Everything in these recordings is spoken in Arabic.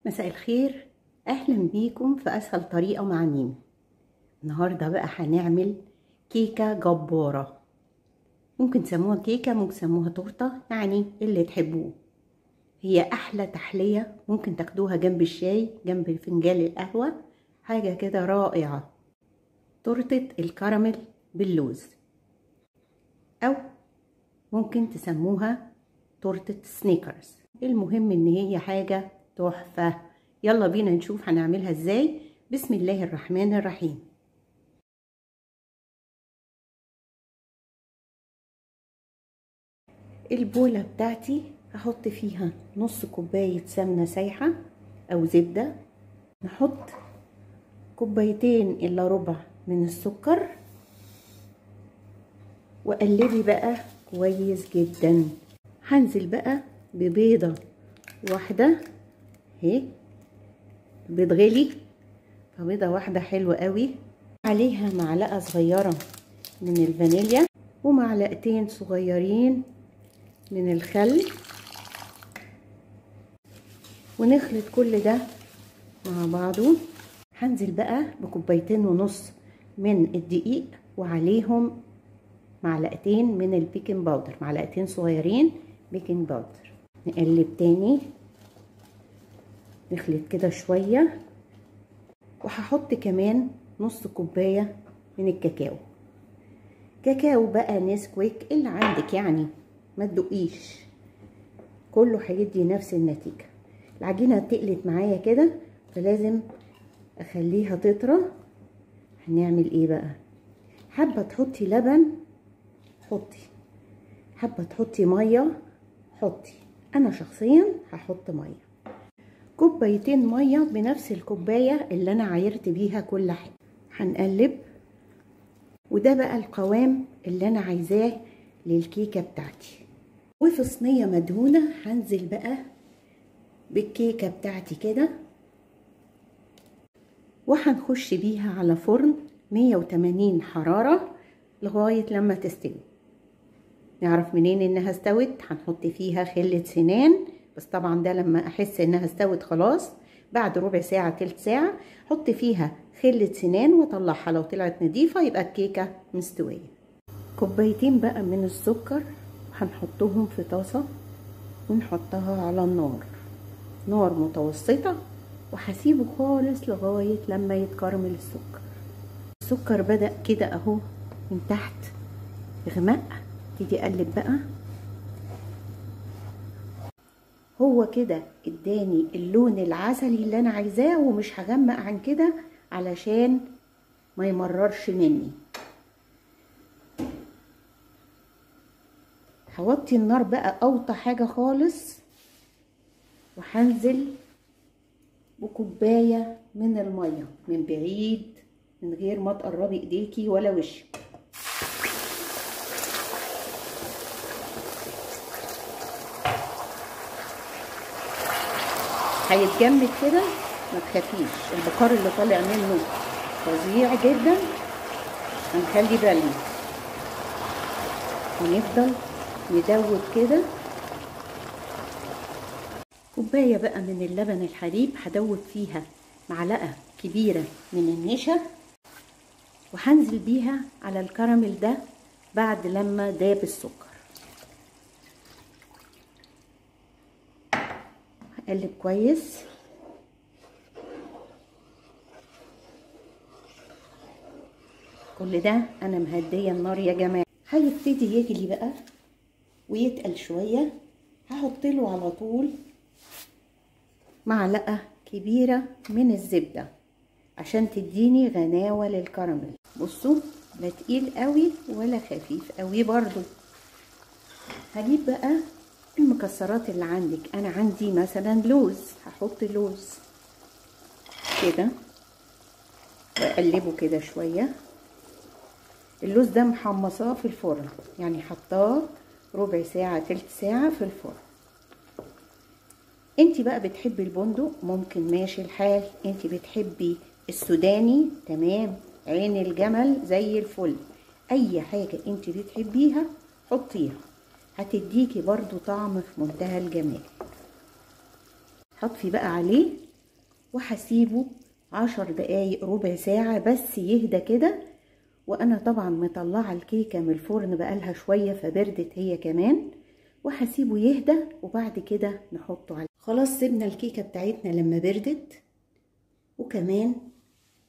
مساء الخير. اهلا بيكم في اسهل طريقه مع ميم. النهارده بقى هنعمل كيكه جباره. ممكن تسموها كيكه، ممكن تسموها تورته، يعني اللي تحبوه. هي احلى تحليه، ممكن تاخدوها جنب الشاي، جنب فنجان القهوه، حاجه كده رائعه. تورته الكراميل باللوز، او ممكن تسموها تورته سنيكرز. المهم ان هي حاجه تحفه. يلا بينا نشوف هنعملها ازاي. بسم الله الرحمن الرحيم. البولة بتاعتي هحط فيها نص كوباية سمنة سايحة او زبدة. نحط كوبايتين الا ربع من السكر، وقلبي بقى كويس جدا. هنزل بقى ببيضة واحدة اهي، بيض غلي، فبيضة واحدة حلوة قوي. عليها معلقة صغيرة من الفانيليا ومعلقتين صغيرين من الخل، ونخلط كل ده مع بعضه. هنزل بقى بكوبايتين ونص من الدقيق، وعليهم معلقتين من البيكنج باودر، معلقتين صغيرين بيكنج باودر. نقلب تاني، نخلط كده شوية، وهحط كمان نص كوباية من الكاكاو. كاكاو بقى نسكويك اللي عندك، يعني ما تدقيش، كله هيدي نفس النتيجة. العجينة تقلت معايا كده، فلازم اخليها تطرى. هنعمل ايه بقى؟ حابة تحطي لبن حطي، حابة تحطي مية حطي. انا شخصيا هحط مية، كوبايتين مية بنفس الكوباية اللي انا عايرت بيها كل حاجة. هنقلب، وده بقى القوام اللي انا عايزاه للكيكة بتاعتي. وفي صينية مدهونة هنزل بقى بالكيكة بتاعتي كده، وهنخش بيها على فرن 180 حرارة لغاية لما تستوي. نعرف منين انها استوت؟ هنحط فيها خلة سنان، بس طبعا ده لما احس انها استوت خلاص. بعد ربع ساعة تلت ساعة حط فيها خلة سنان وطلعها، لو طلعت نضيفة يبقى الكيكة مستوية. كوبايتين بقى من السكر هنحطهم في طاسة ونحطها على النار، نار متوسطة، وهسيبه خالص لغاية لما يتكرمل السكر. السكر بدأ كده اهو من تحت يغمق، تيجي اقلب بقى. هو كده اداني اللون العسلي اللي انا عايزاه، ومش هغمق عن كده علشان ما يمررش مني. هوطي النار بقى اوطى حاجة خالص، وهنزل بكوباية من المية من بعيد، من غير ما تقربي ايديكي ولا وشك. هيتجمد كده، ما تخافيش، البخار اللي طالع منه فظيع جدا. هنخلي بالنا ونفضل ندوب كده. كوبايه بقى من اللبن الحليب هدوب فيها معلقه كبيره من النشا، وهنزل بيها على الكراميل ده بعد لما داب السكر. هقلب كويس. كل ده انا مهديه النار يا جماعه. هيبتدي يغلي بقى ويتقل شويه. هحط له على طول معلقه كبيره من الزبده عشان تديني غناوه للكراميل. بصوا، لا تقيل قوي ولا خفيف قوي برضو. هجيب بقى المكسرات اللي عندك. انا عندي مثلا لوز، هحط لوز كده واقلبه كده شويه. اللوز ده محمصاه في الفرن، يعني حطاه ربع ساعه تلت ساعه في الفرن. انتي بقى بتحبي البندق ممكن ماشي الحال، انتي بتحبي السوداني تمام، عين الجمل زي الفل. اي حاجه انتي بتحبيها حطيها، هتديكي برضو طعم في منتهى الجمال. حطي بقى عليه وهسيبه 10 دقايق ربع ساعة بس يهدى كده. وانا طبعا مطلعة الكيكة من الفرن بقالها شوية فبردت هي كمان، وهسيبه يهدى وبعد كده نحطه عليه. خلاص سيبنا الكيكة بتاعتنا لما بردت، وكمان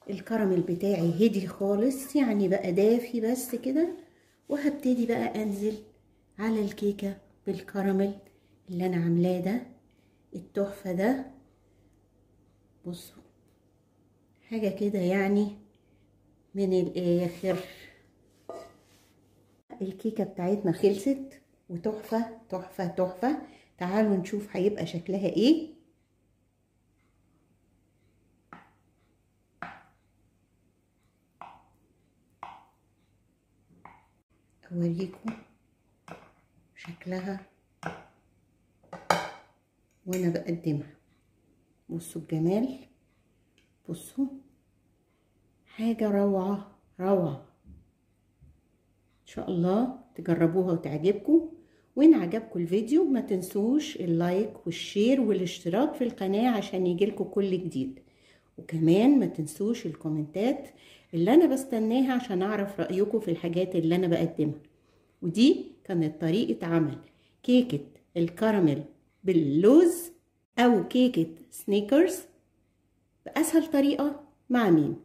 الكراميل بتاعي هدي خالص، يعني بقى دافي بس كده. وهبتدي بقى انزل على الكيكة بالكراميل اللي انا عاملاه ده التحفة ده. بصوا حاجة كده يعني من الاخر. الكيكة بتاعتنا خلصت وتحفة تحفة تحفة. تعالوا نشوف هيبقى شكلها ايه. اوريكم شكلها وانا بقدمها. بصوا الجمال، بصوا حاجة روعة روعة. ان شاء الله تجربوها وتعجبكم. وان عجبكم الفيديو ما تنسوش اللايك والشير والاشتراك في القناة عشان يجيلكم كل جديد. وكمان ما تنسوش الكومنتات اللي انا بستناها عشان اعرف رأيكم في الحاجات اللي انا بقدمها. ودي كانت طريقة عمل كيكة الكراميل باللوز او كيكة سنيكرز بأسهل طريقة مع مين.